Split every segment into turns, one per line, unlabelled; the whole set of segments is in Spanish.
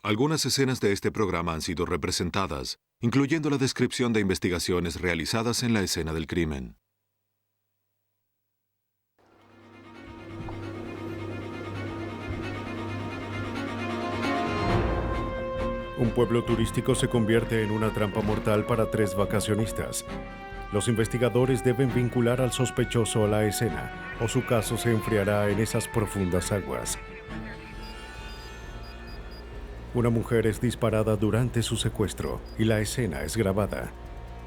Algunas escenas de este programa han sido representadas, incluyendo la descripción de investigaciones realizadas en la escena del crimen.
Un pueblo turístico se convierte en una trampa mortal para 3 vacacionistas. Los investigadores deben vincular al sospechoso a la escena, o su caso se enfriará en esas profundas aguas. Una mujer es disparada durante su secuestro y la escena es grabada.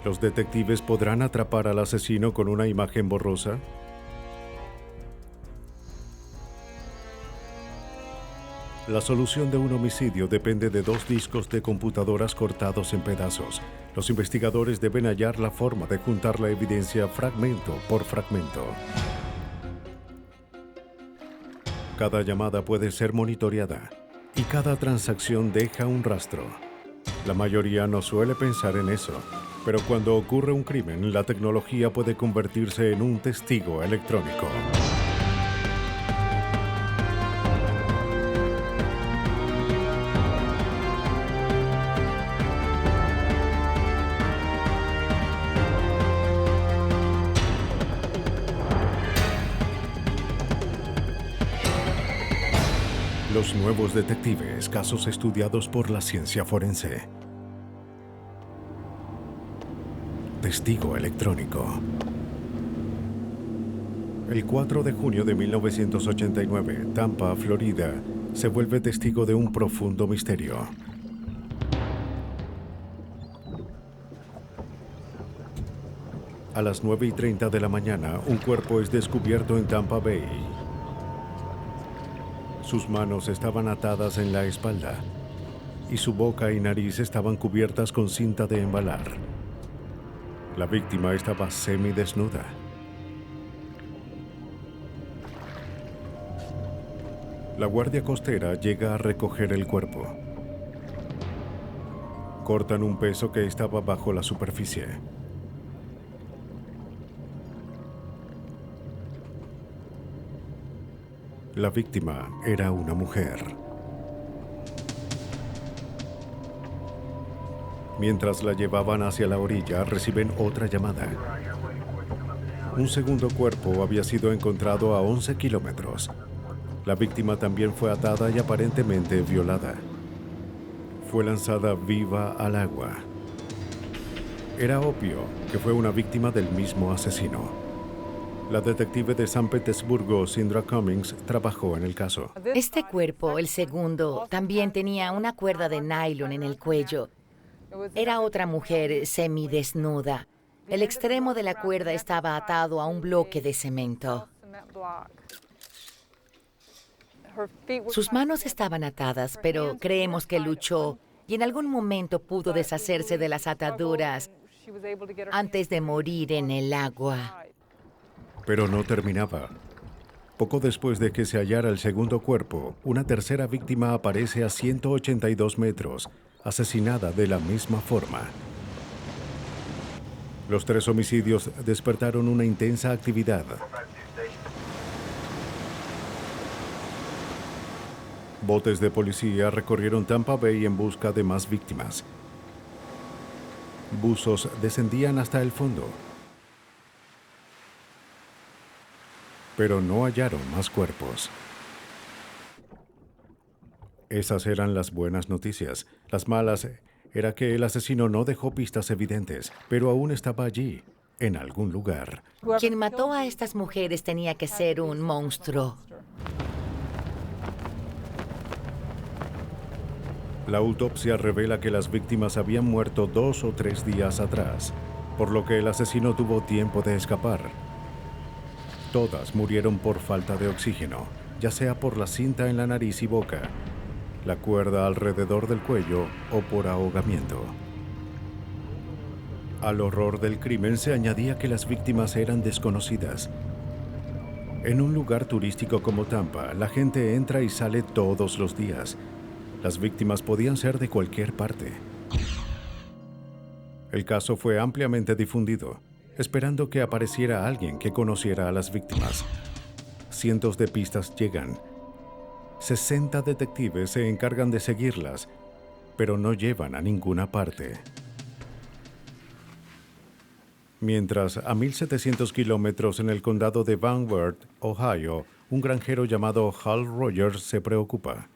¿Los detectives podrán atrapar al asesino con una imagen borrosa? La solución de un homicidio depende de 2 discos de computadoras cortados en pedazos. Los investigadores deben hallar la forma de juntar la evidencia fragmento por fragmento. Cada llamada puede ser monitoreada y cada transacción deja un rastro. La mayoría no suele pensar en eso, pero cuando ocurre un crimen, la tecnología puede convertirse en un testigo electrónico. Los nuevos detectives, casos estudiados por la ciencia forense. Testigo electrónico. El 4 de junio de 1989, Tampa, Florida, se vuelve testigo de un profundo misterio. A las 9:30 de la mañana, un cuerpo es descubierto en Tampa Bay. Sus manos estaban atadas en la espalda y su boca y nariz estaban cubiertas con cinta de embalar. La víctima estaba semidesnuda. La guardia costera llega a recoger el cuerpo. Cortan un peso que estaba bajo la superficie. La víctima era una mujer. Mientras la llevaban hacia la orilla, reciben otra llamada. Un segundo cuerpo había sido encontrado a 11 kilómetros. La víctima también fue atada y aparentemente violada. Fue lanzada viva al agua. Era obvio que fue una víctima del mismo asesino. La detective de San Petersburgo, Sindra Cummings, trabajó en el caso.
Este cuerpo, el segundo, también tenía una cuerda de nylon en el cuello. Era otra mujer semidesnuda. El extremo de la cuerda estaba atado a un bloque de cemento. Sus manos estaban atadas, pero creemos que luchó y en algún momento pudo deshacerse de las ataduras antes de morir en el agua.
Pero no terminaba. Poco después de que se hallara el segundo cuerpo, una tercera víctima aparece a 182 metros, asesinada de la misma forma. Los 3 homicidios despertaron una intensa actividad. Botes de policía recorrieron Tampa Bay en busca de más víctimas. Buzos descendían hasta el fondo, pero no hallaron más cuerpos. Esas eran las buenas noticias. Las malas era que el asesino no dejó pistas evidentes, pero aún estaba allí, en algún lugar.
Quien mató a estas mujeres tenía que ser un monstruo.
La autopsia revela que las víctimas habían muerto 2 o 3 días atrás, por lo que el asesino tuvo tiempo de escapar. Todas murieron por falta de oxígeno, ya sea por la cinta en la nariz y boca, la cuerda alrededor del cuello o por ahogamiento. Al horror del crimen se añadía que las víctimas eran desconocidas. En un lugar turístico como Tampa, la gente entra y sale todos los días. Las víctimas podían ser de cualquier parte. El caso fue ampliamente difundido, esperando que apareciera alguien que conociera a las víctimas. Cientos de pistas llegan. 60 detectives se encargan de seguirlas pero no llevan a ninguna parte. Mientras, a 1.700 kilómetros en el condado de Van Wert, Ohio, un granjero llamado Hal Rogers se preocupa.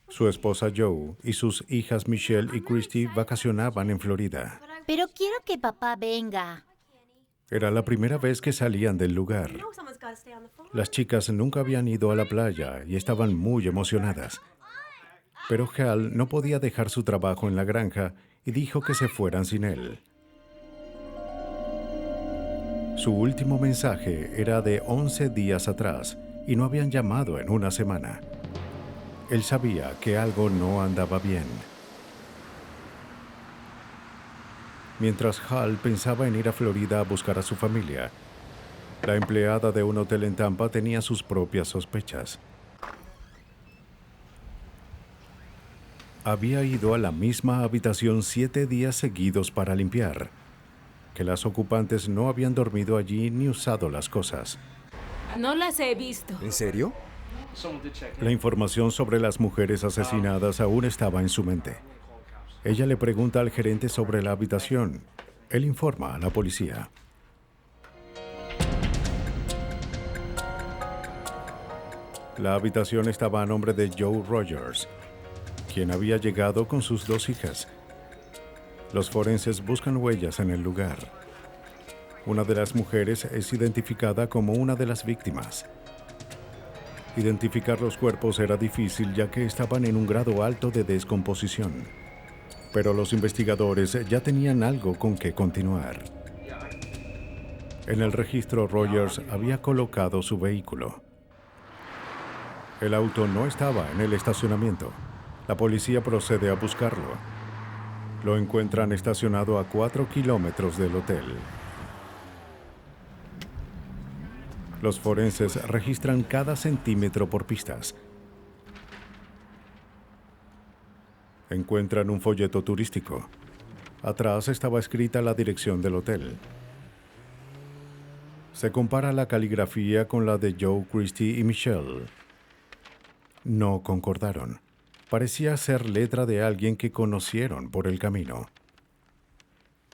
Su esposa Joe y sus hijas Michelle y Christy vacacionaban en Florida.
Pero quiero que papá venga.
Era la primera vez que salían del lugar. Las chicas nunca habían ido a la playa y estaban muy emocionadas. Pero Hal no podía dejar su trabajo en la granja y dijo que se fueran sin él. Su último mensaje era de 11 días atrás y no habían llamado en una semana. Él sabía que algo no andaba bien. Mientras Hal pensaba en ir a Florida a buscar a su familia, la empleada de un hotel en Tampa tenía sus propias sospechas. Había ido a la misma habitación 7 días seguidos para limpiar, que las ocupantes no habían dormido allí ni usado las cosas.
No las he visto.
¿En serio?
La información sobre las mujeres asesinadas aún estaba en su mente. Ella le pregunta al gerente sobre la habitación. Él informa a la policía. La habitación estaba a nombre de Joe Rogers, quien había llegado con sus 2 hijas. Los forenses buscan huellas en el lugar. Una de las mujeres es identificada como una de las víctimas. Identificar los cuerpos era difícil ya que estaban en un grado alto de descomposición. Pero los investigadores ya tenían algo con que continuar. En el registro, Rogers había colocado su vehículo. El auto no estaba en el estacionamiento. La policía procede a buscarlo. Lo encuentran estacionado a 4 kilómetros del hotel. Los forenses registran cada centímetro por pistas. Encuentran un folleto turístico. Atrás estaba escrita la dirección del hotel. Se compara la caligrafía con la de Joe, Christy y Michelle. No concordaron. Parecía ser letra de alguien que conocieron por el camino.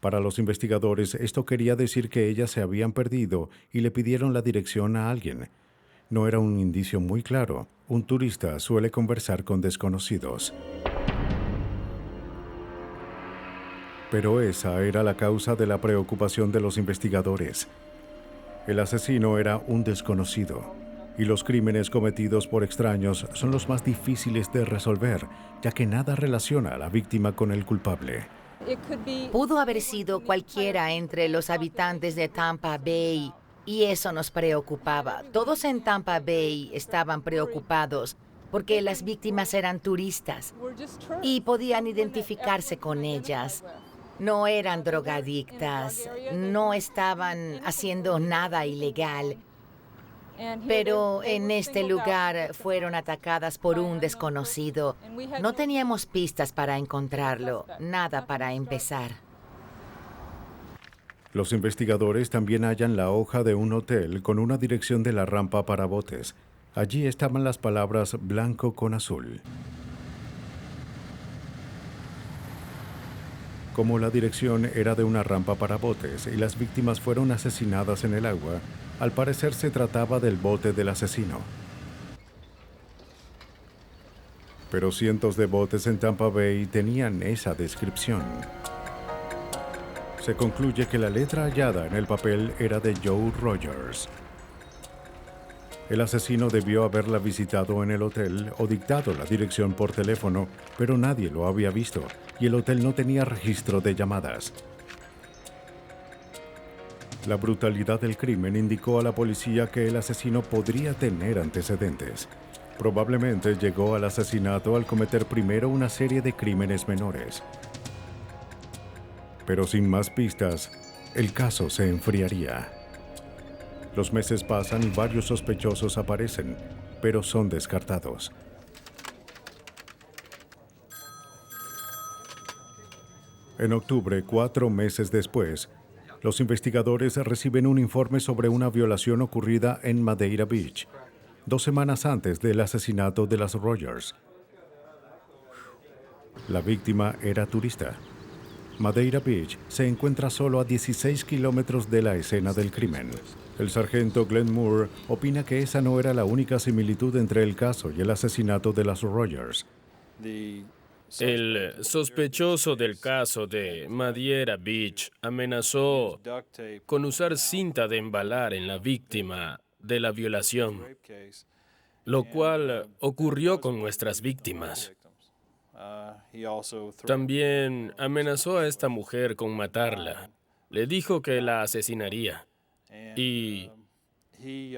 Para los investigadores, esto quería decir que ellas se habían perdido y le pidieron la dirección a alguien. No era un indicio muy claro. Un turista suele conversar con desconocidos. Pero esa era la causa de la preocupación de los investigadores. El asesino era un desconocido, y los crímenes cometidos por extraños son los más difíciles de resolver, ya que nada relaciona a la víctima con el culpable.
Pudo haber sido cualquiera entre los habitantes de Tampa Bay, y eso nos preocupaba. Todos en Tampa Bay estaban preocupados porque las víctimas eran turistas y podían identificarse con ellas. No eran drogadictas, no estaban haciendo nada ilegal, pero en este lugar fueron atacadas por un desconocido. No teníamos pistas para encontrarlo, nada para empezar.
Los investigadores también hallan la hoja de un hotel con una dirección de la rampa para botes. Allí estaban las palabras blanco con azul. Como la dirección era de una rampa para botes y las víctimas fueron asesinadas en el agua, al parecer se trataba del bote del asesino. Pero cientos de botes en Tampa Bay tenían esa descripción. Se concluye que la letra hallada en el papel era de Joe Rogers. El asesino debió haberla visitado en el hotel o dictado la dirección por teléfono, pero nadie lo había visto y el hotel no tenía registro de llamadas. La brutalidad del crimen indicó a la policía que el asesino podría tener antecedentes. Probablemente llegó al asesinato al cometer primero una serie de crímenes menores. Pero sin más pistas, el caso se enfriaría. Los meses pasan y varios sospechosos aparecen, pero son descartados. En octubre, 4 meses después, los investigadores reciben un informe sobre una violación ocurrida en Madeira Beach, 2 semanas antes del asesinato de las Rogers. La víctima era turista. Madeira Beach se encuentra solo a 16 kilómetros de la escena del crimen. El sargento Glenn Moore opina que esa no era la única similitud entre el caso y el asesinato de las Rogers.
El sospechoso del caso de Madeira Beach amenazó con usar cinta de embalar en la víctima de la violación, lo cual ocurrió con nuestras víctimas. También amenazó a esta mujer con matarla. Le dijo que la asesinaría. Y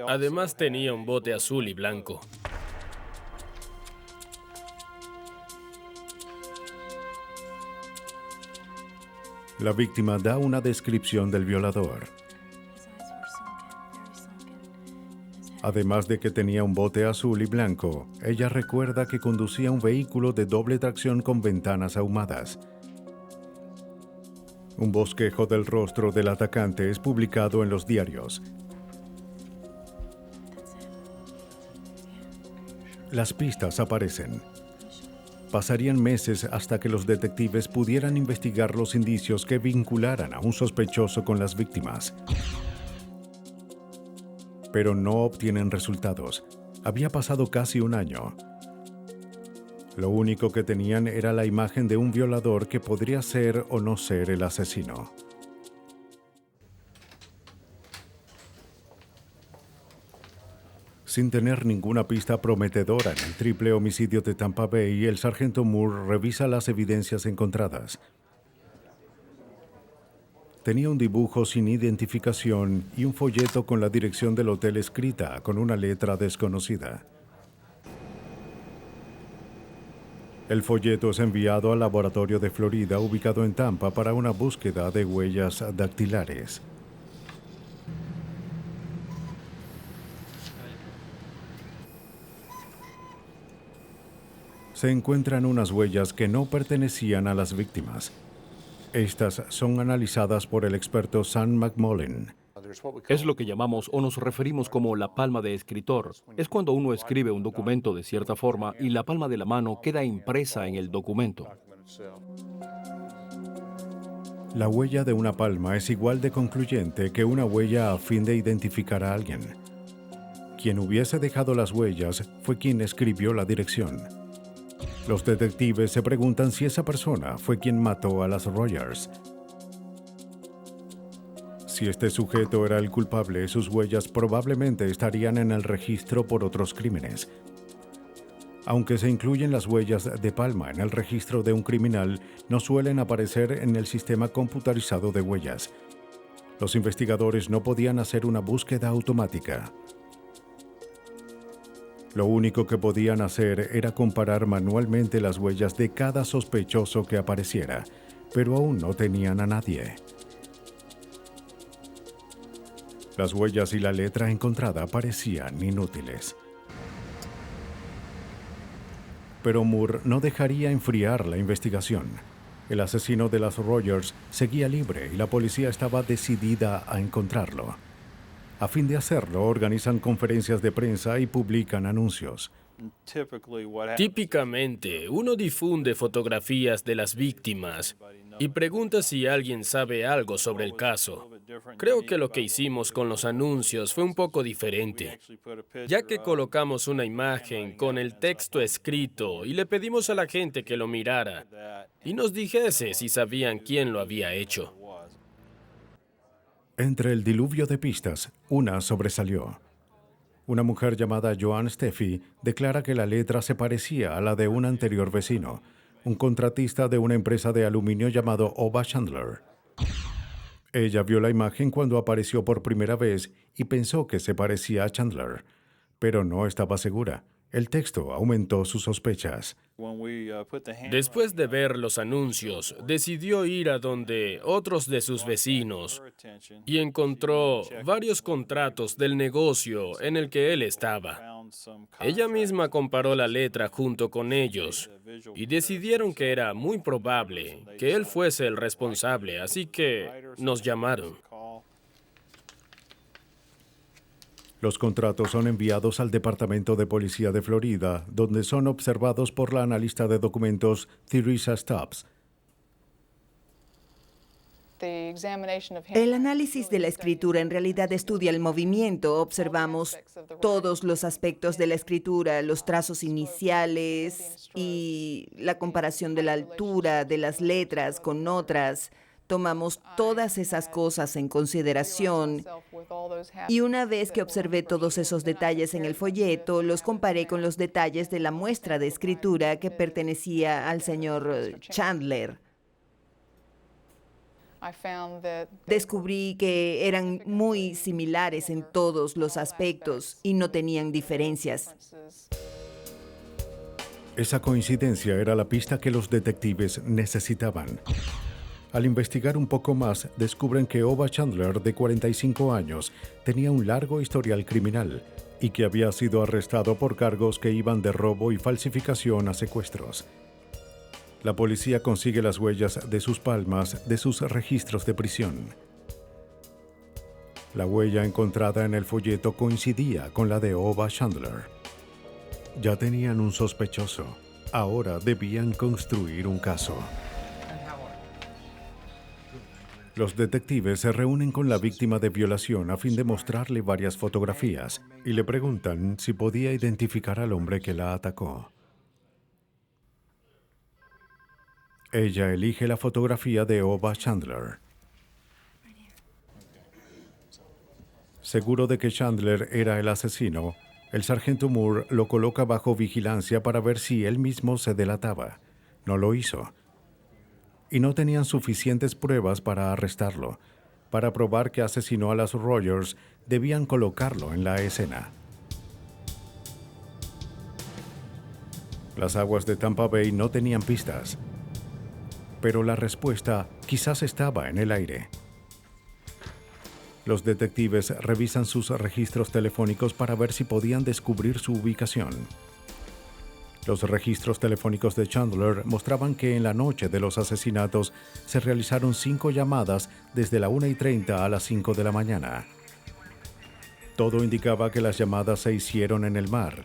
además tenía un bote azul y blanco.
La víctima da una descripción del violador. Además de que tenía un bote azul y blanco, ella recuerda que conducía un vehículo de doble tracción con ventanas ahumadas. Un bosquejo del rostro del atacante es publicado en los diarios. Las pistas aparecen. Pasarían meses hasta que los detectives pudieran investigar los indicios que vincularan a un sospechoso con las víctimas. Pero no obtienen resultados. Había pasado casi un año. Lo único que tenían era la imagen de un violador que podría ser o no ser el asesino. Sin tener ninguna pista prometedora en el triple homicidio de Tampa Bay, el sargento Moore revisa las evidencias encontradas. Tenía un dibujo sin identificación y un folleto con la dirección del hotel escrita con una letra desconocida. El folleto es enviado al laboratorio de Florida ubicado en Tampa para una búsqueda de huellas dactilares. Se encuentran unas huellas que no pertenecían a las víctimas. Estas son analizadas por el experto Sam McMullen.
Es lo que llamamos o nos referimos como la palma de escritor. Es cuando uno escribe un documento de cierta forma y la palma de la mano queda impresa en el documento.
La huella de una palma es igual de concluyente que una huella a fin de identificar a alguien. Quien hubiese dejado las huellas fue quien escribió la dirección. Los detectives se preguntan si esa persona fue quien mató a las Rogers. Si este sujeto era el culpable, sus huellas probablemente estarían en el registro por otros crímenes. Aunque se incluyen las huellas de palma en el registro de un criminal, no suelen aparecer en el sistema computarizado de huellas. Los investigadores no podían hacer una búsqueda automática. Lo único que podían hacer era comparar manualmente las huellas de cada sospechoso que apareciera, pero aún no tenían a nadie. Las huellas y la letra encontrada parecían inútiles. Pero Moore no dejaría enfriar la investigación. El asesino de las Rogers seguía libre y la policía estaba decidida a encontrarlo. A fin de hacerlo, organizan conferencias de prensa y publican anuncios.
Típicamente, uno difunde fotografías de las víctimas y pregunta si alguien sabe algo sobre el caso. Creo que lo que hicimos con los anuncios fue un poco diferente, ya que colocamos una imagen con el texto escrito y le pedimos a la gente que lo mirara y nos dijese si sabían quién lo había hecho.
Entre el diluvio de pistas, una sobresalió. Una mujer llamada Joan Steffi declara que la letra se parecía a la de un anterior vecino, un contratista de una empresa de aluminio llamado Ova Chandler. Ella vio la imagen cuando apareció por primera vez y pensó que se parecía a Chandler, pero no estaba segura. El texto aumentó sus sospechas.
Después de ver los anuncios, decidió ir a donde otros de sus vecinos y encontró varios contratos del negocio en el que él estaba. Ella misma comparó la letra junto con ellos y decidieron que era muy probable que él fuese el responsable, así que nos llamaron.
Los contratos son enviados al Departamento de Policía de Florida, donde son observados por la analista de documentos Theresa Stubbs.
El análisis de la escritura en realidad estudia el movimiento. Observamos todos los aspectos de la escritura, los trazos iniciales y la comparación de la altura de las letras con otras. Tomamos todas esas cosas en consideración y una vez que observé todos esos detalles en el folleto, los comparé con los detalles de la muestra de escritura que pertenecía al señor Chandler. Descubrí que eran muy similares en todos los aspectos y no tenían diferencias.
Esa coincidencia era la pista que los detectives necesitaban. Al investigar un poco más, descubren que Ova Chandler, de 45 años, tenía un largo historial criminal y que había sido arrestado por cargos que iban de robo y falsificación a secuestros. La policía consigue las huellas de sus palmas de sus registros de prisión. La huella encontrada en el folleto coincidía con la de Ova Chandler. Ya tenían un sospechoso. Ahora debían construir un caso. Los detectives se reúnen con la víctima de violación a fin de mostrarle varias fotografías y le preguntan si podía identificar al hombre que la atacó. Ella elige la fotografía de Ova Chandler. Seguro de que Chandler era el asesino, el sargento Moore lo coloca bajo vigilancia para ver si él mismo se delataba. No lo hizo. Y no tenían suficientes pruebas para arrestarlo. Para probar que asesinó a las Rogers, debían colocarlo en la escena. Las aguas de Tampa Bay no tenían pistas. Pero la respuesta quizás estaba en el aire. Los detectives revisan sus registros telefónicos para ver si podían descubrir su ubicación. Los registros telefónicos de Chandler mostraban que en la noche de los asesinatos se realizaron 5 llamadas desde la 1:30 a las 5 de la mañana. Todo indicaba que las llamadas se hicieron en el mar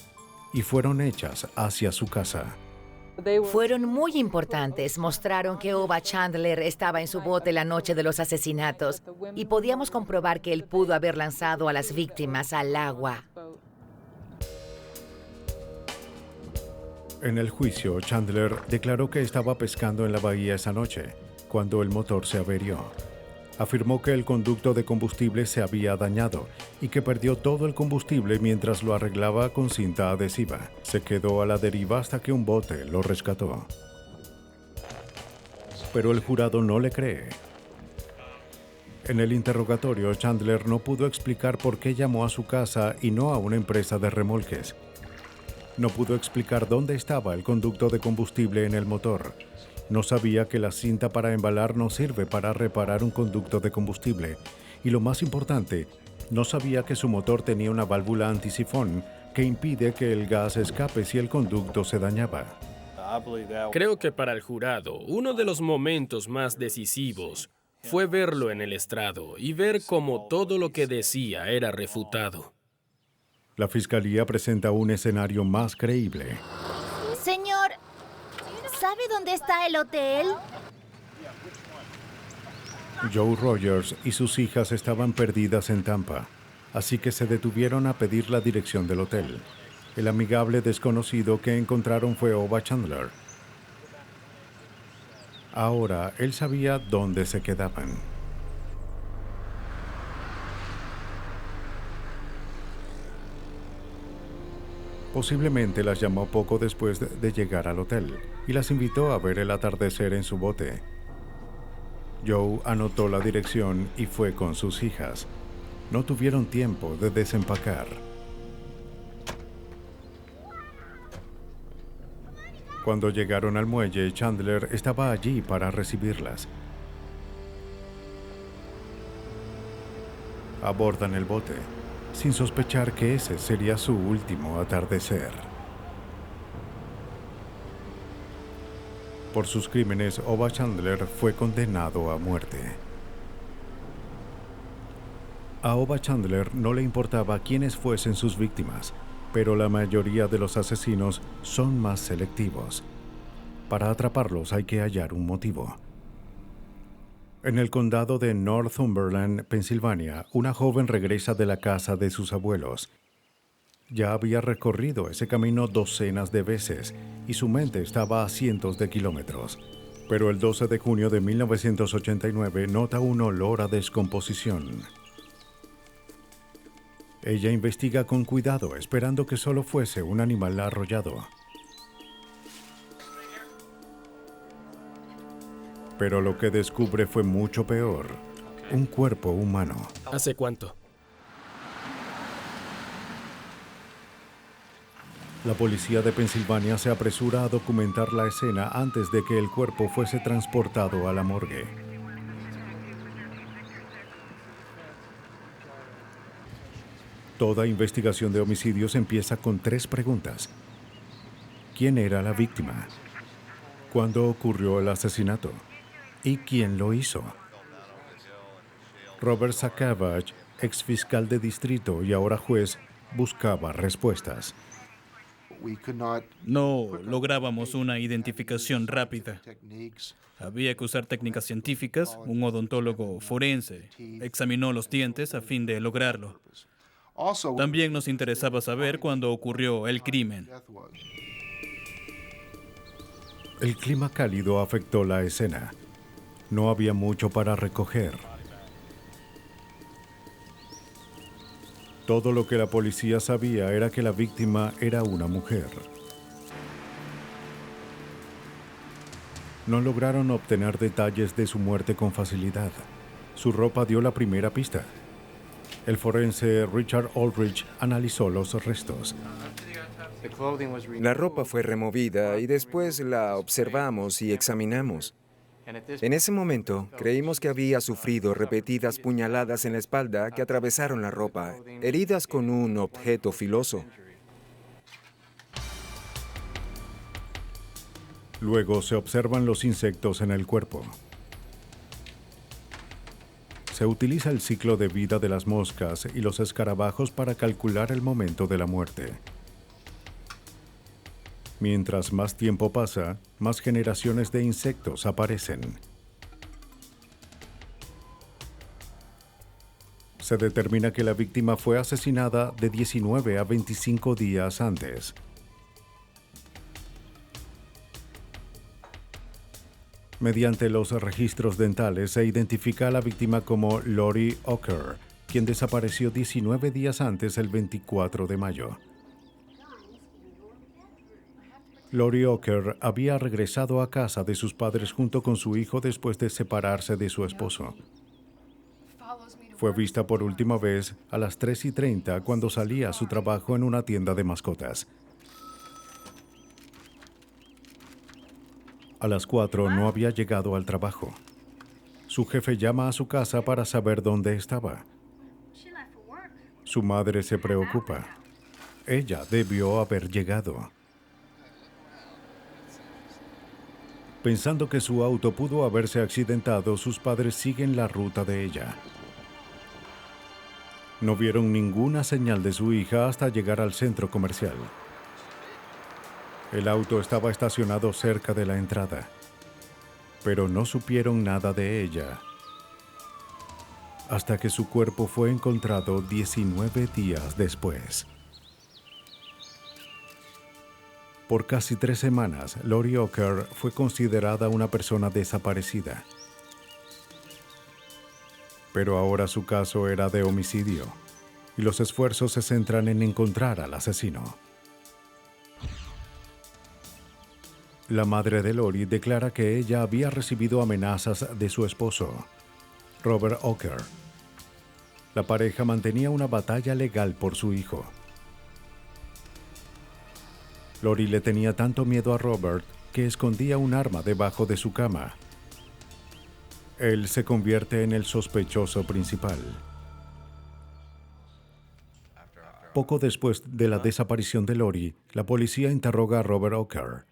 y fueron hechas hacia su casa.
Fueron muy importantes. Mostraron que Ova Chandler estaba en su bote la noche de los asesinatos y podíamos comprobar que él pudo haber lanzado a las víctimas al agua.
En el juicio, Chandler declaró que estaba pescando en la bahía esa noche, cuando el motor se averió. Afirmó que el conducto de combustible se había dañado y que perdió todo el combustible mientras lo arreglaba con cinta adhesiva. Se quedó a la deriva hasta que un bote lo rescató. Pero el jurado no le cree. En el interrogatorio, Chandler no pudo explicar por qué llamó a su casa y no a una empresa de remolques. No pudo explicar dónde estaba el conducto de combustible en el motor. No sabía que la cinta para embalar no sirve para reparar un conducto de combustible. Y lo más importante, no sabía que su motor tenía una válvula antisifón que impide que el gas escape si el conducto se dañaba.
Creo que para el jurado, uno de los momentos más decisivos fue verlo en el estrado y ver cómo todo lo que decía era refutado.
La fiscalía presenta un escenario más creíble.
Señor, ¿sabe dónde está el hotel?
Joe Rogers y sus hijas estaban perdidas en Tampa, así que se detuvieron a pedir la dirección del hotel. El amigable desconocido que encontraron fue Ova Chandler. Ahora él sabía dónde se quedaban. Posiblemente las llamó poco después de llegar al hotel y las invitó a ver el atardecer en su bote. Joe anotó la dirección y fue con sus hijas. No tuvieron tiempo de desempacar. Cuando llegaron al muelle, Chandler estaba allí para recibirlas. Abordan el bote, sin sospechar que ese sería su último atardecer. Por sus crímenes, Ova Chandler fue condenado a muerte. A Ova Chandler no le importaba quiénes fuesen sus víctimas, pero la mayoría de los asesinos son más selectivos. Para atraparlos hay que hallar un motivo. En el condado de Northumberland, Pensilvania, una joven regresa de la casa de sus abuelos. Ya había recorrido ese camino docenas de veces y su mente estaba a cientos de kilómetros. Pero el 12 de junio de 1989 nota un olor a descomposición. Ella investiga con cuidado, esperando que solo fuese un animal arrollado. Pero lo que descubre fue mucho peor. Un cuerpo humano.
¿Hace cuánto?
La policía de Pensilvania se apresura a documentar la escena antes de que el cuerpo fuese transportado a la morgue. Toda investigación de homicidios empieza con 3 preguntas. ¿Quién era la víctima? ¿Cuándo ocurrió el asesinato? ¿Y quién lo hizo? Robert Sakavage, ex fiscal de distrito y ahora juez, buscaba respuestas.
No lográbamos una identificación rápida. Había que usar técnicas científicas. Un odontólogo forense examinó los dientes a fin de lograrlo. También nos interesaba saber cuándo ocurrió el crimen.
El clima cálido afectó la escena. No había mucho para recoger. Todo lo que la policía sabía era que la víctima era una mujer. No lograron obtener detalles de su muerte con facilidad. Su ropa dio la primera pista. El forense Richard Aldrich analizó los restos.
La ropa fue removida y después la observamos y examinamos. En ese momento, creímos que había sufrido repetidas puñaladas en la espalda que atravesaron la ropa, heridas con un objeto filoso.
Luego se observan los insectos en el cuerpo. Se utiliza el ciclo de vida de las moscas y los escarabajos para calcular el momento de la muerte. Mientras más tiempo pasa, más generaciones de insectos aparecen. Se determina que la víctima fue asesinada de 19 a 25 días antes. Mediante los registros dentales se identifica a la víctima como Lori Ocker, quien desapareció 19 días antes, el 24 de mayo. Lori Ocker había regresado a casa de sus padres junto con su hijo después de separarse de su esposo. Fue vista por última vez a las 3:30 cuando salía a su trabajo en una tienda de mascotas. A las 4 no había llegado al trabajo. Su jefe llama a su casa para saber dónde estaba. Su madre se preocupa. Ella debió haber llegado. Pensando que su auto pudo haberse accidentado, sus padres siguen la ruta de ella. No vieron ninguna señal de su hija hasta llegar al centro comercial. El auto estaba estacionado cerca de la entrada, pero no supieron nada de ella hasta que su cuerpo fue encontrado 19 días después. Por casi 3 semanas, Lori Ocker fue considerada una persona desaparecida. Pero ahora su caso era de homicidio, y los esfuerzos se centran en encontrar al asesino. La madre de Lori declara que ella había recibido amenazas de su esposo, Robert Ocker. La pareja mantenía una batalla legal por su hijo. Lori le tenía tanto miedo a Robert que escondía un arma debajo de su cama. Él se convierte en el sospechoso principal. Poco después de la desaparición de Lori, la policía interroga a Robert Ocker.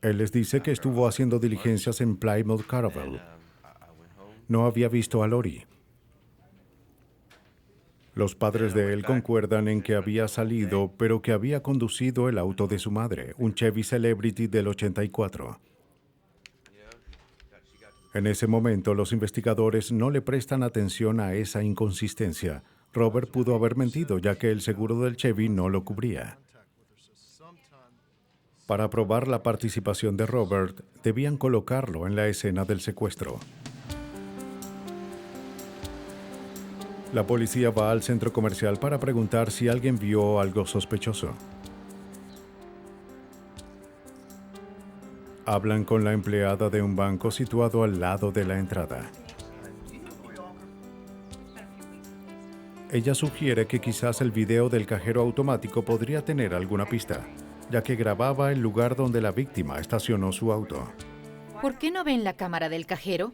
Él les dice que estuvo haciendo diligencias en Plymouth Caravel. No había visto a Lori. Los padres de él concuerdan en que había salido, pero que había conducido el auto de su madre, un Chevy Celebrity del 84. En ese momento, los investigadores no le prestan atención a esa inconsistencia. Robert pudo haber mentido, ya que el seguro del Chevy no lo cubría. Para probar la participación de Robert, debían colocarlo en la escena del secuestro. La policía va al centro comercial para preguntar si alguien vio algo sospechoso. Hablan con la empleada de un banco situado al lado de la entrada. Ella sugiere que quizás el video del cajero automático podría tener alguna pista, ya que grababa el lugar donde la víctima estacionó su auto.
¿Por qué no ven la cámara del cajero?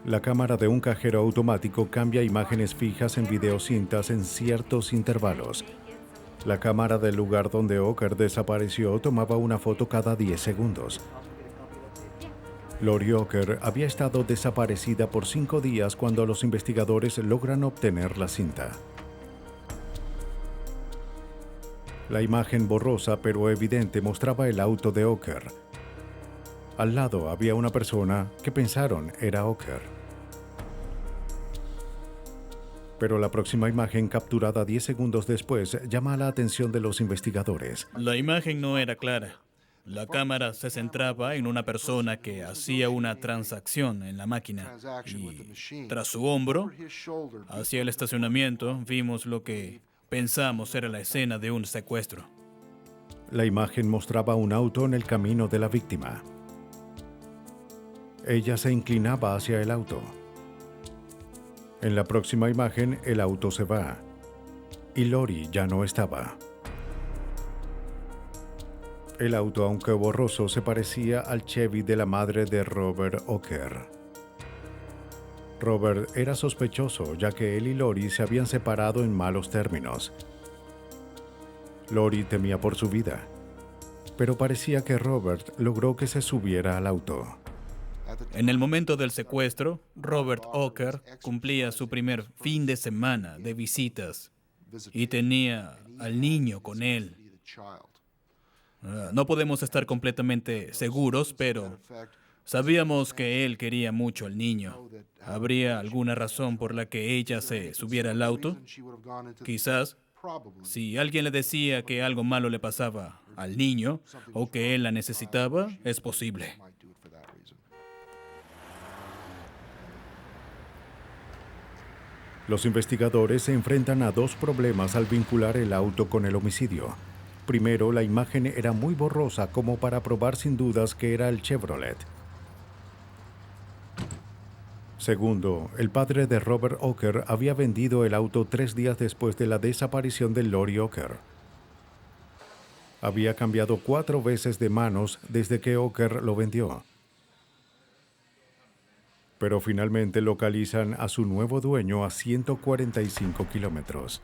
La cámara de un cajero automático cambia imágenes fijas en videocintas en ciertos intervalos. La cámara del lugar donde Oker desapareció tomaba una foto cada 10 segundos. Lori Oker había estado desaparecida por 5 días cuando los investigadores logran obtener la cinta. La imagen borrosa pero evidente mostraba el auto de Oker. Al lado había una persona que pensaron era Oker. Pero la próxima imagen, capturada 10 segundos después, llama la atención de los investigadores.
La imagen no era clara. La cámara se centraba en una persona que hacía una transacción en la máquina. Y tras su hombro, hacia el estacionamiento, vimos lo que pensamos era la escena de un secuestro.
La imagen mostraba un auto en el camino de la víctima. Ella se inclinaba hacia el auto. En la próxima imagen, el auto se va. Y Lori ya no estaba. El auto, aunque borroso, se parecía al Chevy de la madre de Robert Oker. Robert era sospechoso, ya que él y Lori se habían separado en malos términos. Lori temía por su vida, pero parecía que Robert logró que se subiera al auto.
En el momento del secuestro, Robert Oker cumplía su primer fin de semana de visitas y tenía al niño con él. No podemos estar completamente seguros, pero sabíamos que él quería mucho al niño. ¿Habría alguna razón por la que ella se subiera al auto? Quizás, si alguien le decía que algo malo le pasaba al niño o que él la necesitaba, es posible.
Los investigadores se enfrentan a dos problemas al vincular el auto con el homicidio. Primero, la imagen era muy borrosa como para probar sin dudas que era el Chevrolet. Segundo, el padre de Robert Oker había vendido el auto 3 días después de la desaparición de Lori Oker. Había cambiado 4 veces de manos desde que Oker lo vendió. Pero finalmente localizan a su nuevo dueño a 145 kilómetros.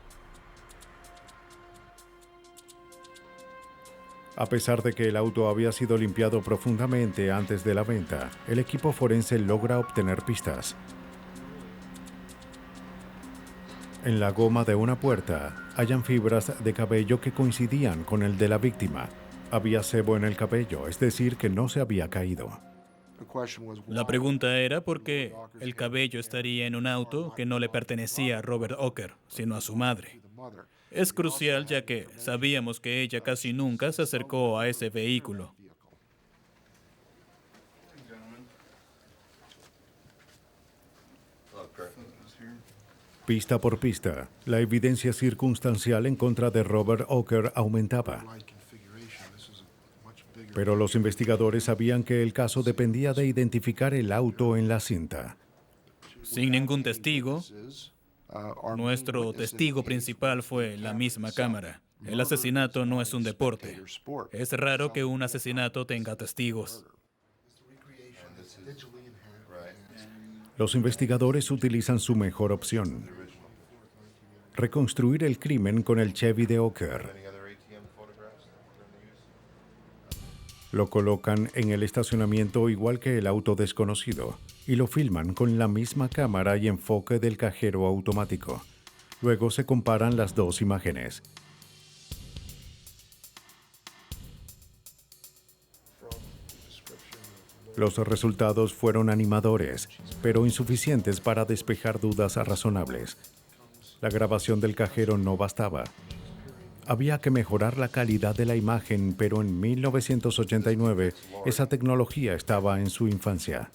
A pesar de que el auto había sido limpiado profundamente antes de la venta, el equipo forense logra obtener pistas. En la goma de una puerta, hallan fibras de cabello que coincidían con el de la víctima. Había sebo en el cabello, es decir, que no se había caído.
La pregunta era por qué el cabello estaría en un auto que no le pertenecía a Robert Oker, sino a su madre. Es crucial ya que sabíamos que ella casi nunca se acercó a ese vehículo.
Pista por pista, la evidencia circunstancial en contra de Robert Oker aumentaba. Pero los investigadores sabían que el caso dependía de identificar el auto en la cinta.
Sin ningún testigo, nuestro testigo principal fue la misma cámara. El asesinato no es un deporte. Es raro que un asesinato tenga testigos.
Los investigadores utilizan su mejor opción: reconstruir el crimen con el Chevy de Oker. Lo colocan en el estacionamiento igual que el auto desconocido y lo filman con la misma cámara y enfoque del cajero automático. Luego se comparan las dos imágenes. Los resultados fueron animadores, pero insuficientes para despejar dudas razonables. La grabación del cajero no bastaba. Había que mejorar la calidad de la imagen, pero en 1989 esa tecnología estaba en su infancia.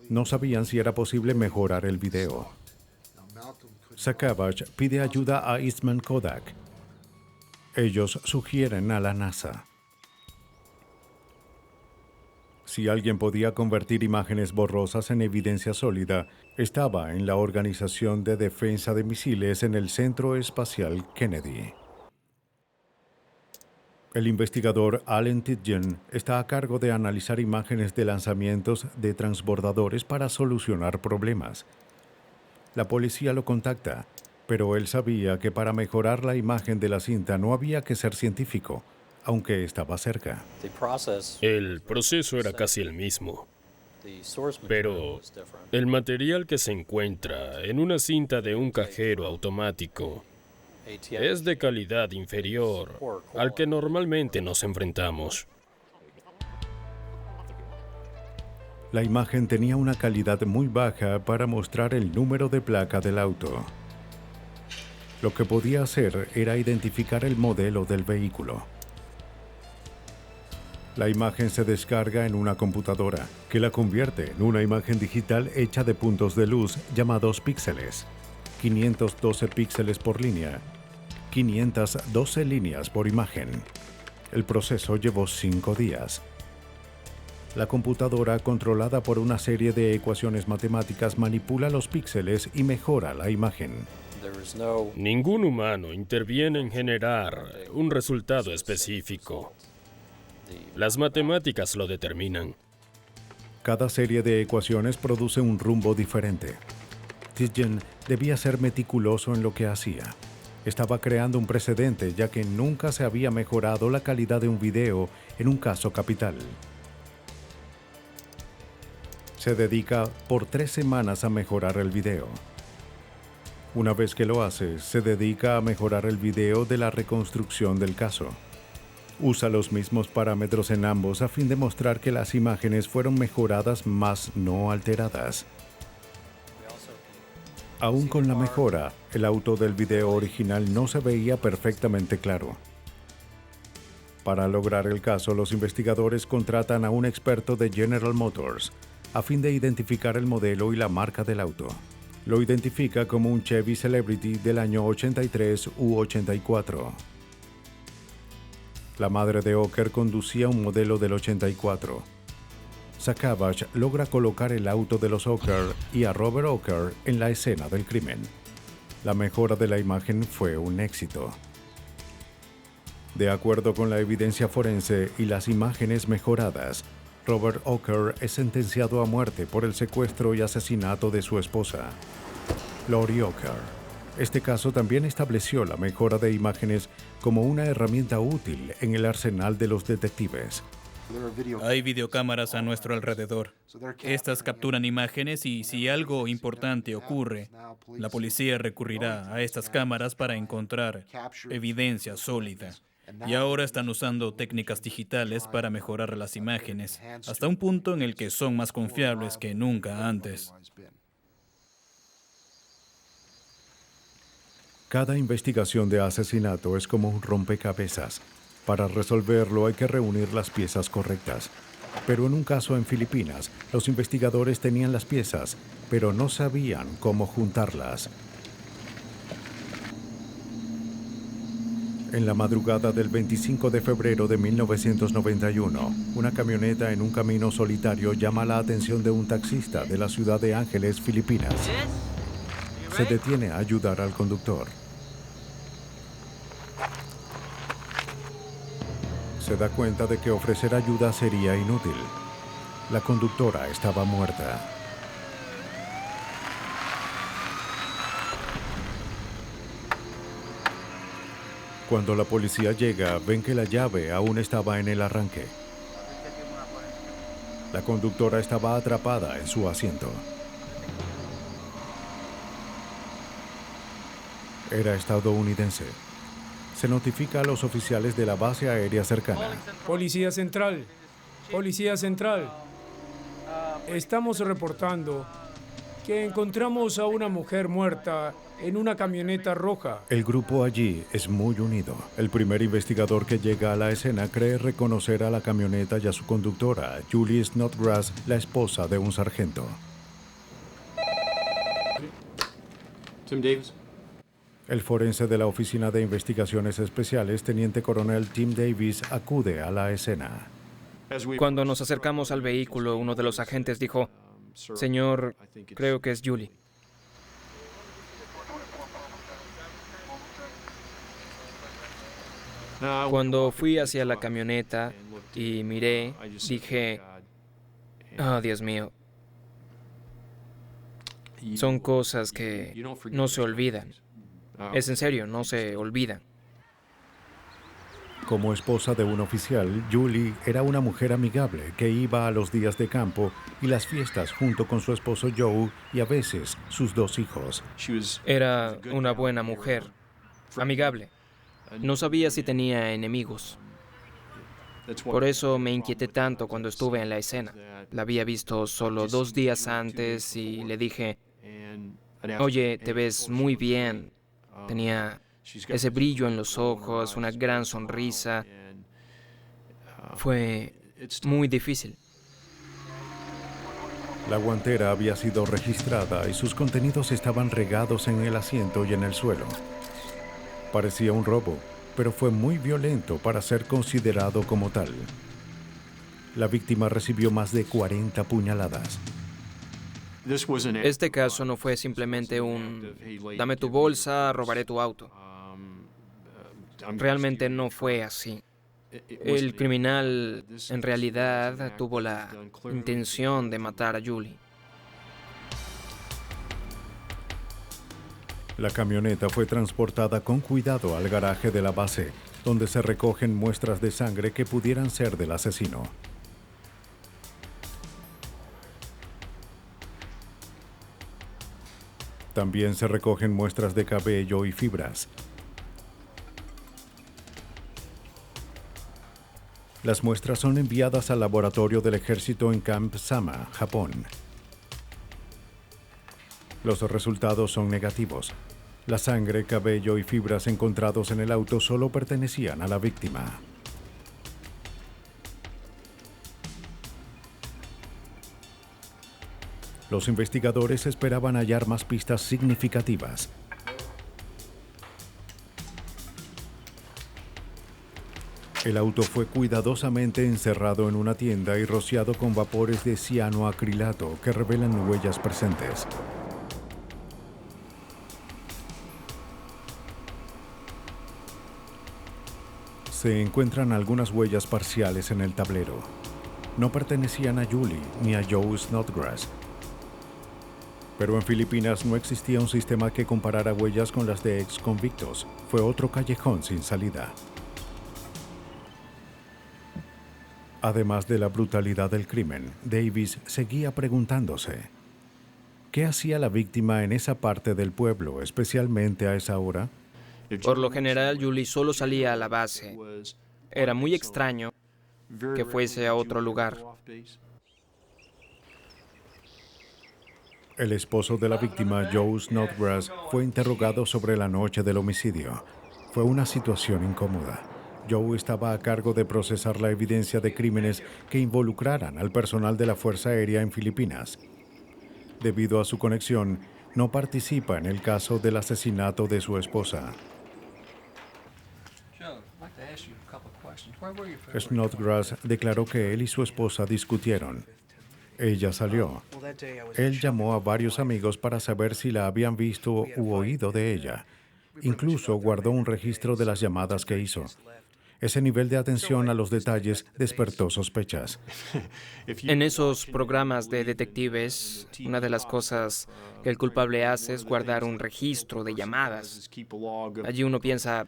No sabían si era posible mejorar el video. Sakavach pide ayuda a Eastman Kodak. Ellos sugieren a la NASA. Si alguien podía convertir imágenes borrosas en evidencia sólida, estaba en la Organización de Defensa de Misiles en el Centro Espacial Kennedy. El investigador Allen Tidgen está a cargo de analizar imágenes de lanzamientos de transbordadores para solucionar problemas. La policía lo contacta, pero él sabía que para mejorar la imagen de la cinta no había que ser científico, aunque estaba cerca.
El proceso era casi el mismo, pero el material que se encuentra en una cinta de un cajero automático es de calidad inferior al que normalmente nos enfrentamos.
La imagen tenía una calidad muy baja para mostrar el número de placa del auto. Lo que podía hacer era identificar el modelo del vehículo. La imagen se descarga en una computadora, que la convierte en una imagen digital hecha de puntos de luz llamados píxeles. 512 píxeles por línea, 512 líneas por imagen. El proceso llevó 5 días. La computadora, controlada por una serie de ecuaciones matemáticas, manipula los píxeles y mejora la imagen.
Ningún humano interviene en generar un resultado específico. Las matemáticas lo determinan.
Cada serie de ecuaciones produce un rumbo diferente. Tidgen debía ser meticuloso en lo que hacía. Estaba creando un precedente, ya que nunca se había mejorado la calidad de un video en un caso capital. Se dedica por 3 semanas a mejorar el video. Una vez que lo hace, se dedica a mejorar el video de la reconstrucción del caso. Usa los mismos parámetros en ambos a fin de mostrar que las imágenes fueron mejoradas más no alteradas. Aún con la mejora, el auto del video original no se veía perfectamente claro. Para lograr el caso, los investigadores contratan a un experto de General Motors a fin de identificar el modelo y la marca del auto. Lo identifica como un Chevy Celebrity del año 83 u 84. La madre de Oker conducía un modelo del 84. Sakavach logra colocar el auto de los Oker y a Robert Oker en la escena del crimen. La mejora de la imagen fue un éxito. De acuerdo con la evidencia forense y las imágenes mejoradas, Robert Oker es sentenciado a muerte por el secuestro y asesinato de su esposa, Lori Oker. Este caso también estableció la mejora de imágenes como una herramienta útil en el arsenal de los detectives.
Hay videocámaras a nuestro alrededor. Estas capturan imágenes y si algo importante ocurre, la policía recurrirá a estas cámaras para encontrar evidencia sólida. Y ahora están usando técnicas digitales para mejorar las imágenes, hasta un punto en el que son más confiables que nunca antes.
Cada investigación de asesinato es como un rompecabezas. Para resolverlo hay que reunir las piezas correctas. Pero en un caso en Filipinas, los investigadores tenían las piezas, pero no sabían cómo juntarlas. En la madrugada del 25 de febrero de 1991, una camioneta en un camino solitario llama la atención de un taxista de la ciudad de Ángeles, Filipinas. Se detiene a ayudar al conductor. Se da cuenta de que ofrecer ayuda sería inútil. La conductora estaba muerta. Cuando la policía llega, ven que la llave aún estaba en el arranque. La conductora estaba atrapada en su asiento. Era estadounidense. Se notifica a los oficiales de la base aérea cercana.
Policía Central. Policía Central. Estamos reportando que encontramos a una mujer muerta en una camioneta roja.
El grupo allí es muy unido. El primer investigador que llega a la escena cree reconocer a la camioneta y a su conductora, Julie Snodgrass, la esposa de un sargento.
Tim Davis.
El forense de la Oficina de Investigaciones Especiales, teniente coronel Tim Davis, acude a la escena.
Cuando nos acercamos al vehículo, uno de los agentes dijo: Señor, creo que es Julie. Cuando fui hacia la camioneta y miré, dije: oh, Dios mío. Son cosas que no se olvidan. Es en serio, no se olvidan.
Como esposa de un oficial, Julie era una mujer amigable que iba a los días de campo y las fiestas junto con su esposo Joe y a veces sus 2 hijos.
Era una buena mujer, amigable. No sabía si tenía enemigos. Por eso me inquieté tanto cuando estuve en la escena. La había visto solo 2 días antes y le dije: oye, te ves muy bien. Tenía ese brillo en los ojos, una gran sonrisa. Fue muy difícil.
La guantera había sido registrada y sus contenidos estaban regados en el asiento y en el suelo. Parecía un robo, pero fue muy violento para ser considerado como tal. La víctima recibió más de 40 puñaladas.
Este caso no fue simplemente un dame tu bolsa, robaré tu auto. Realmente no fue así. El criminal en realidad tuvo la intención de matar a Julie.
La camioneta fue transportada con cuidado al garaje de la base, donde se recogen muestras de sangre que pudieran ser del asesino. También se recogen muestras de cabello y fibras. Las muestras son enviadas al laboratorio del ejército en Camp Sama, Japón. Los resultados son negativos. La sangre, cabello y fibras encontrados en el auto solo pertenecían a la víctima. Los investigadores esperaban hallar más pistas significativas. El auto fue cuidadosamente encerrado en una tienda y rociado con vapores de cianoacrilato que revelan huellas presentes. Se encuentran algunas huellas parciales en el tablero. No pertenecían a Julie ni a Joe Snodgrass. Pero en Filipinas no existía un sistema que comparara huellas con las de ex-convictos. Fue otro callejón sin salida. Además de la brutalidad del crimen, Davis seguía preguntándose: ¿qué hacía la víctima en esa parte del pueblo, especialmente a esa hora?
Por lo general, Julie solo salía a la base. Era muy extraño que fuese a otro lugar.
El esposo de la víctima, Joe Snodgrass, fue interrogado sobre la noche del homicidio. Fue una situación incómoda. Joe estaba a cargo de procesar la evidencia de crímenes que involucraran al personal de la Fuerza Aérea en Filipinas. Debido a su conexión, no participa en el caso del asesinato de su esposa. Snodgrass declaró que él y su esposa discutieron. Ella salió. Él llamó a varios amigos para saber si la habían visto u oído de ella. Incluso guardó un registro de las llamadas que hizo. Ese nivel de atención a los detalles despertó sospechas.
En esos programas de detectives, una de las cosas que el culpable hace es guardar un registro de llamadas. Allí uno piensa,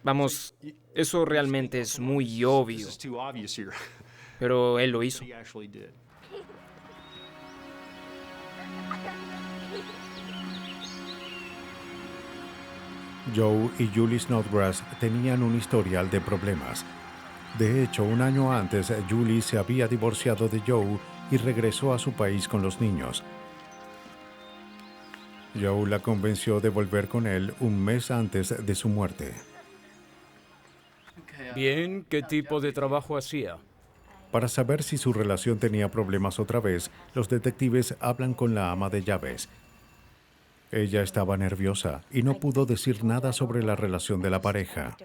Vamos, eso realmente es muy obvio. Pero él lo hizo.
Joe y Julie Snodgrass tenían un historial de problemas. De hecho, un año antes, Julie se había divorciado de Joe y regresó a su país con los niños. Joe la convenció de volver con él un mes antes de su muerte.
Bien, ¿qué tipo de trabajo hacía?
Para saber si su relación tenía problemas otra vez, los detectives hablan con la ama de llaves. Ella estaba nerviosa y no pudo decir nada sobre la relación de la pareja.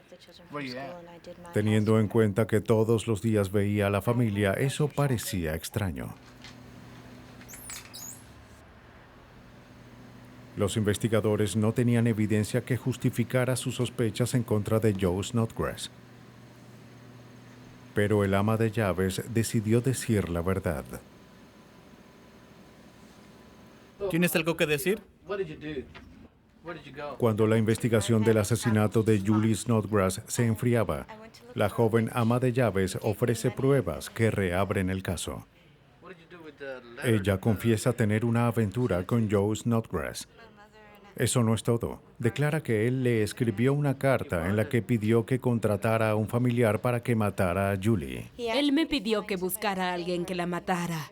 Teniendo en cuenta que todos los días veía a la familia, eso parecía extraño. Los investigadores no tenían evidencia que justificara sus sospechas en contra de Joe Snodgrass. Pero el ama de llaves decidió decir la verdad.
¿Tienes algo que decir?
Cuando la investigación del asesinato de Julie Snodgrass se enfriaba, la joven ama de llaves ofrece pruebas que reabren el caso. Ella confiesa tener una aventura con Joe Snodgrass. Eso no es todo. Declara que él le escribió una carta en la que pidió que contratara a un familiar para que matara a Julie.
Él me pidió que buscara a alguien que la matara.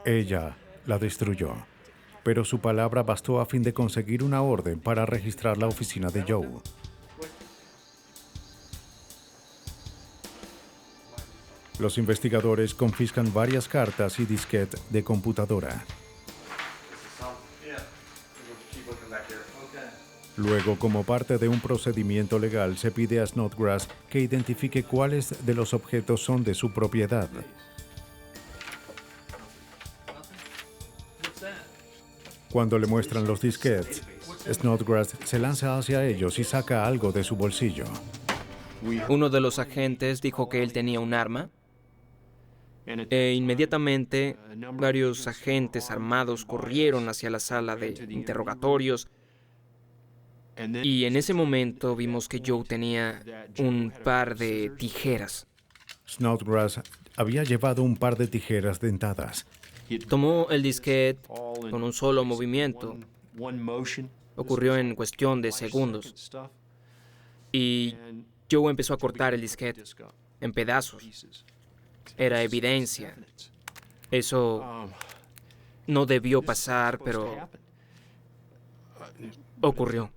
Ella la destruyó, pero su palabra bastó a fin de conseguir una orden para registrar la oficina de Joe. Los investigadores confiscan varias cartas y disquetes de computadora. Luego, como parte de un procedimiento legal, se pide a Snodgrass que identifique cuáles de los objetos son de su propiedad. Cuando le muestran los disquetes, Snodgrass se lanza hacia ellos y saca algo de su bolsillo.
Uno de los agentes dijo que él tenía un arma. E inmediatamente varios agentes armados corrieron hacia la sala de interrogatorios. Y en ese momento vimos que Joe tenía un par de tijeras.
Snodgrass había llevado un par de tijeras dentadas.
Tomó el disquete con un solo movimiento. Ocurrió en cuestión de segundos. Y Joe empezó a cortar el disquete en pedazos. Era evidencia. Eso no debió pasar, pero ocurrió.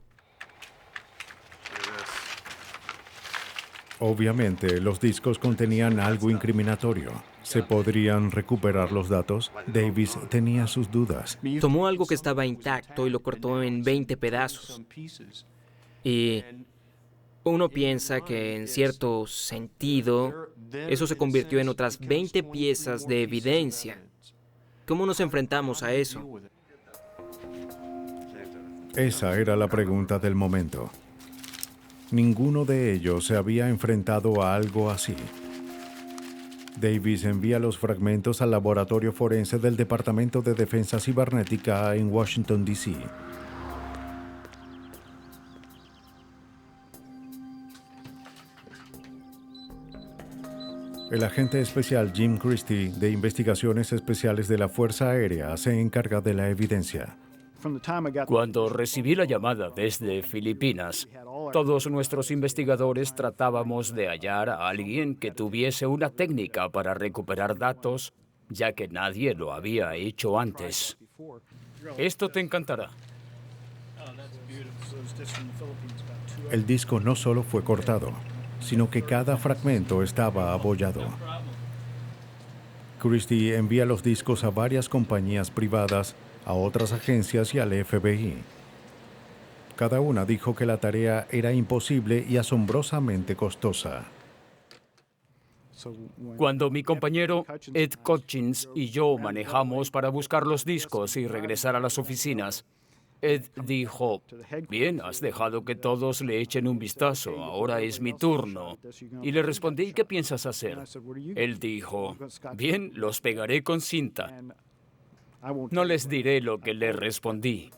Obviamente, los discos contenían algo incriminatorio. ¿Se podrían recuperar los datos? Davis tenía sus dudas.
Tomó algo que estaba intacto y lo cortó en 20 pedazos. Y uno piensa que, en cierto sentido, eso se convirtió en otras 20 piezas de evidencia. ¿Cómo nos enfrentamos a eso?
Esa era la pregunta del momento. Ninguno de ellos se había enfrentado a algo así. Davis envía los fragmentos al laboratorio forense del Departamento de Defensa Cibernética en Washington, D.C. El agente especial Jim Christie, de Investigaciones Especiales de la Fuerza Aérea, se encarga de la evidencia.
Cuando recibí la llamada desde Filipinas, todos nuestros investigadores tratábamos de hallar a alguien que tuviese una técnica para recuperar datos, ya que nadie lo había hecho antes. Esto te encantará.
El disco no solo fue cortado, sino que cada fragmento estaba abollado. Christie envía los discos a varias compañías privadas, a otras agencias y al FBI. Cada una dijo que la tarea era imposible y asombrosamente costosa.
Cuando mi compañero Ed Cutchins y yo manejamos para buscar los discos y regresar a las oficinas, Ed dijo, bien, has dejado que todos le echen un vistazo, ahora es mi turno. Y le respondí, ¿qué piensas hacer? Él dijo, bien, los pegaré con cinta. No les diré lo que le respondí.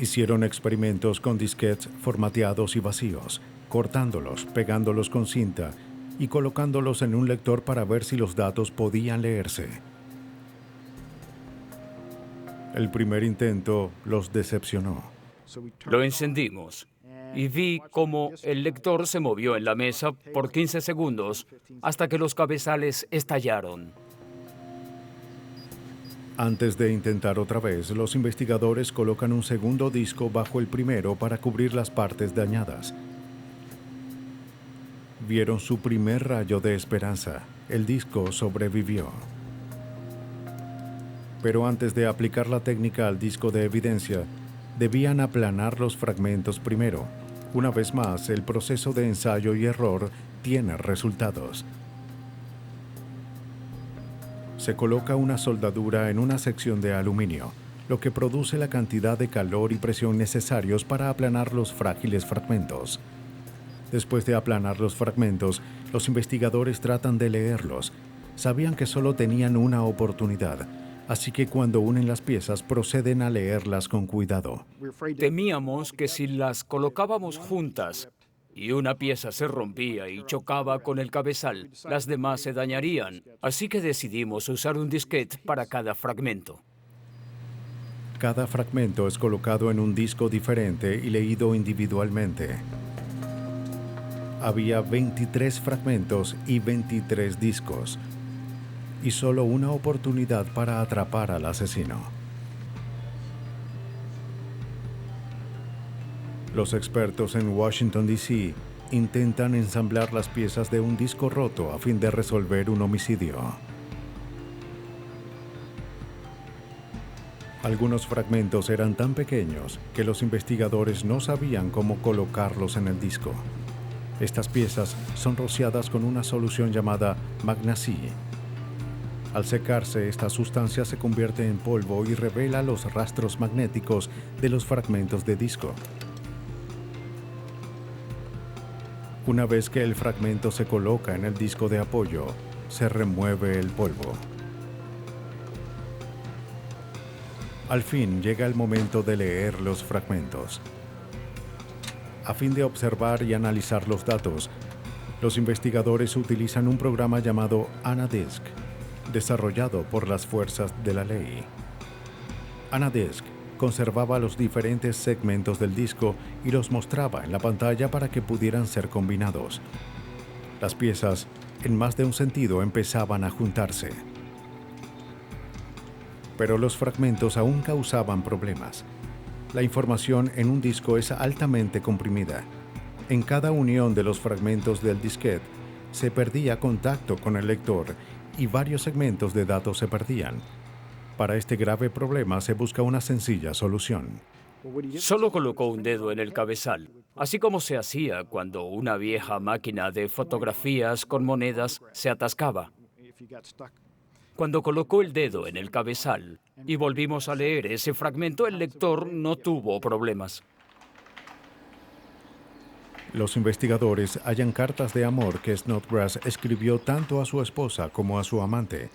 Hicieron experimentos con disquetes formateados y vacíos, cortándolos, pegándolos con cinta y colocándolos en un lector para ver si los datos podían leerse. El primer intento los decepcionó.
Lo encendimos y vi cómo el lector se movió en la mesa por 15 segundos hasta que los cabezales estallaron.
Antes de intentar otra vez, los investigadores colocan un segundo disco bajo el primero para cubrir las partes dañadas. Vieron su primer rayo de esperanza. El disco sobrevivió. Pero antes de aplicar la técnica al disco de evidencia, debían aplanar los fragmentos primero. Una vez más, el proceso de ensayo y error tiene resultados. Se coloca una soldadura en una sección de aluminio, lo que produce la cantidad de calor y presión necesarios para aplanar los frágiles fragmentos. Después de aplanar los fragmentos, los investigadores tratan de leerlos. Sabían que solo tenían una oportunidad, así que cuando unen las piezas proceden a leerlas con cuidado.
Temíamos que si las colocábamos juntas y una pieza se rompía y chocaba con el cabezal, las demás se dañarían, así que decidimos usar un disquete para cada fragmento.
Cada fragmento es colocado en un disco diferente y leído individualmente. Había 23 fragmentos y 23 discos, y solo una oportunidad para atrapar al asesino. Los expertos en Washington, D.C. intentan ensamblar las piezas de un disco roto a fin de resolver un homicidio. Algunos fragmentos eran tan pequeños que los investigadores no sabían cómo colocarlos en el disco. Estas piezas son rociadas con una solución llamada Magnacie. Al secarse, esta sustancia se convierte en polvo y revela los rastros magnéticos de los fragmentos de disco. Una vez que el fragmento se coloca en el disco de apoyo, se remueve el polvo. Al fin llega el momento de leer los fragmentos. A fin de observar y analizar los datos, los investigadores utilizan un programa llamado Anadisk, desarrollado por las fuerzas de la ley. Anadisk conservaba los diferentes segmentos del disco y los mostraba en la pantalla para que pudieran ser combinados. Las piezas, en más de un sentido, empezaban a juntarse. Pero los fragmentos aún causaban problemas. La información en un disco es altamente comprimida. En cada unión de los fragmentos del disquete se perdía contacto con el lector y varios segmentos de datos se perdían. Para este grave problema se busca una sencilla solución.
Solo colocó un dedo en el cabezal, así como se hacía cuando una vieja máquina de fotografías con monedas se atascaba. Cuando colocó el dedo en el cabezal y volvimos a leer ese fragmento, el lector no tuvo problemas.
Los investigadores hallan cartas de amor que Snodgrass escribió tanto a su esposa como a su amante,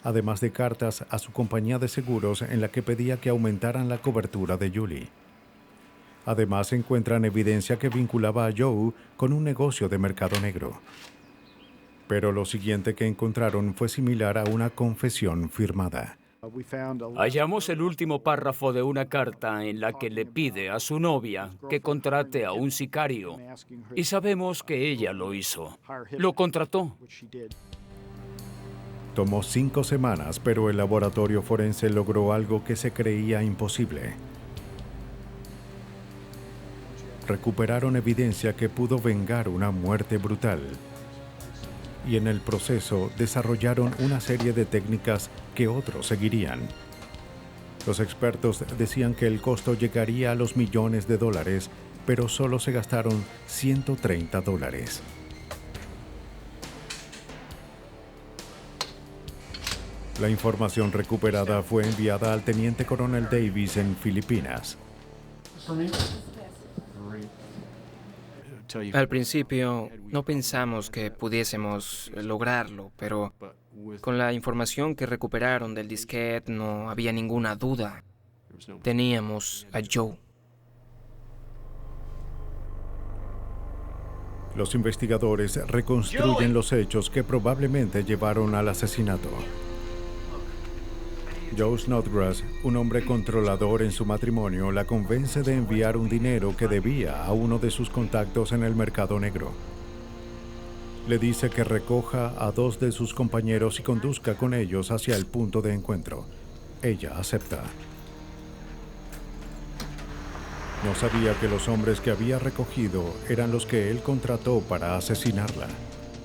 además de cartas a su compañía de seguros en la que pedía que aumentaran la cobertura de Julie. Además, encuentran evidencia que vinculaba a Joe con un negocio de mercado negro. Pero lo siguiente que encontraron fue similar a una confesión firmada.
Hallamos el último párrafo de una carta en la que le pide a su novia que contrate a un sicario, y sabemos que ella lo hizo. Lo contrató.
Tomó 5 semanas, pero el laboratorio forense logró algo que se creía imposible. Recuperaron evidencia que pudo vengar una muerte brutal. Y en el proceso desarrollaron una serie de técnicas que otros seguirían. Los expertos decían que el costo llegaría a los millones de dólares, pero solo se gastaron $130. La información recuperada fue enviada al teniente coronel Davis en Filipinas.
Al principio no pensamos que pudiésemos lograrlo, pero con la información que recuperaron del disquete no había ninguna duda. Teníamos a Joe.
Los investigadores reconstruyen los hechos que probablemente llevaron al asesinato. Joe Snodgrass, un hombre controlador en su matrimonio, la convence de enviar un dinero que debía a uno de sus contactos en el mercado negro. Le dice que recoja a 2 de sus compañeros y conduzca con ellos hacia el punto de encuentro. Ella acepta. No sabía que los hombres que había recogido eran los que él contrató para asesinarla.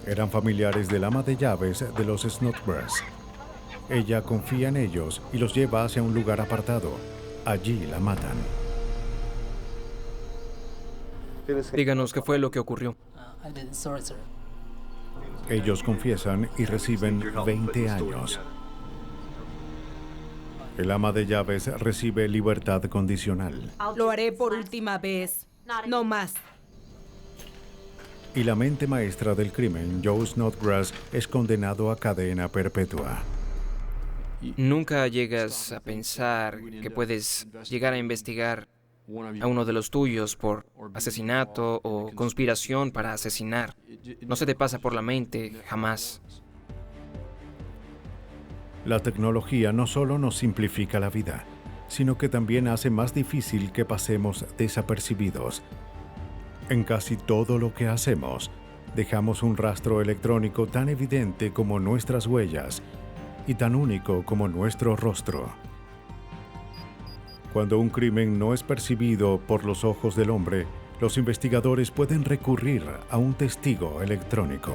Eran familiares del ama de llaves de los Snodgrass. Ella confía en ellos y los lleva hacia un lugar apartado. Allí la matan.
Díganos qué fue lo que ocurrió.
Ellos confiesan y reciben 20 años. El ama de llaves recibe libertad condicional.
Lo haré por última vez. No más.
Y la mente maestra del crimen, Joe Snodgrass, es condenado a cadena perpetua.
Nunca llegas a pensar que puedes llegar a investigar a uno de los tuyos por asesinato o conspiración para asesinar. No se te pasa por la mente jamás.
La tecnología no solo nos simplifica la vida, sino que también hace más difícil que pasemos desapercibidos. En casi todo lo que hacemos, dejamos un rastro electrónico tan evidente como nuestras huellas y tan único como nuestro rostro. Cuando un crimen no es percibido por los ojos del hombre, los investigadores pueden recurrir a un testigo electrónico.